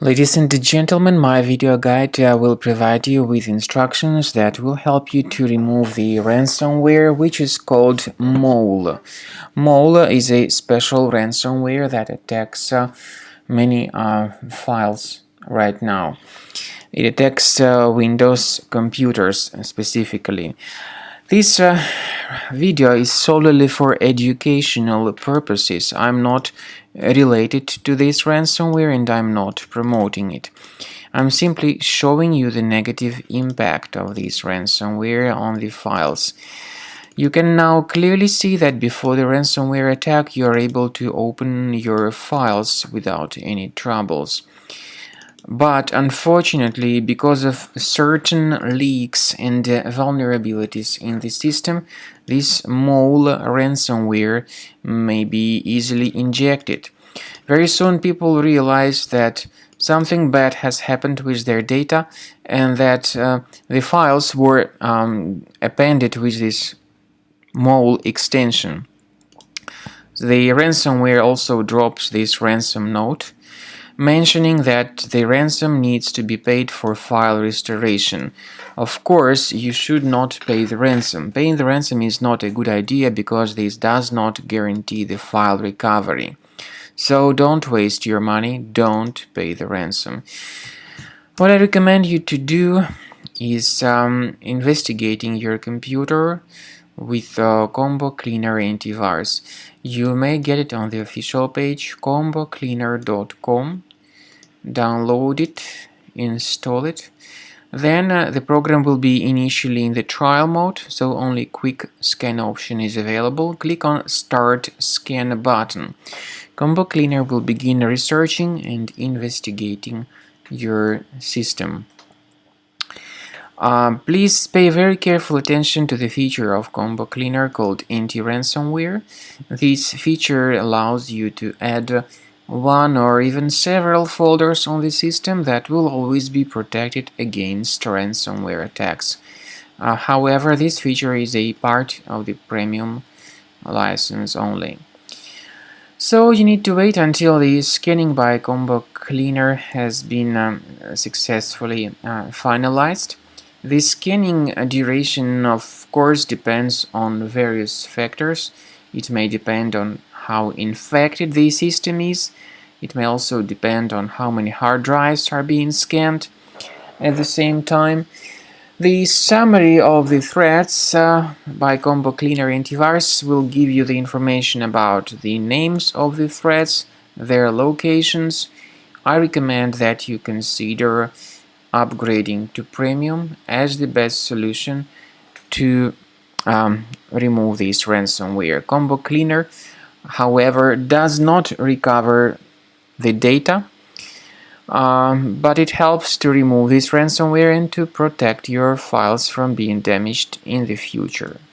Ladies and gentlemen, my video guide will provide you with instructions that will help you to remove the ransomware, which is called Mole. Mole is a special ransomware that attacks many files right now. It attacks Windows computers specifically. This video is solely for educational purposes. I'm not related to this ransomware and I'm not promoting it. I'm simply showing you the negative impact of this ransomware on the files. You can now clearly see that before the ransomware attack you are able to open your files without any troubles. But unfortunately, because of certain leaks and vulnerabilities in the system, this Mole ransomware may be easily injected. Very soon people realize that something bad has happened with their data and that the files were appended with this Mole extension. The ransomware also drops this ransom note, mentioning that the ransom needs to be paid for file restoration. Of course, you should not pay the ransom. Paying the ransom is not a good idea because this does not guarantee the file recovery. So don't waste your money, don't pay the ransom. What I recommend you to do is investigating your computer with Combo Cleaner Antivirus. You may get it on the official page combocleaner.com. Download it, install it. Then the program will be initially in the trial mode, so only quick scan option is available. Click on Start Scan button. Combo Cleaner will begin researching and investigating your system. Please pay very careful attention to the feature of Combo Cleaner called anti-ransomware. This feature allows you to add one or even several folders on the system that will always be protected against ransomware attacks. However, this feature is a part of the premium license only. So you need to wait until the scanning by Combo Cleaner has been successfully finalized. The scanning duration, of course, depends on various factors. It may depend on how infected the system is. It may also depend on how many hard drives are being scanned at the same time. The summary of the threats by Combo Cleaner Antivirus will give you the information about the names of the threats, their locations. I recommend that you consider upgrading to premium as the best solution to remove this ransomware. Combo Cleaner, however, does not recover the data, but it helps to remove this ransomware and to protect your files from being damaged in the future.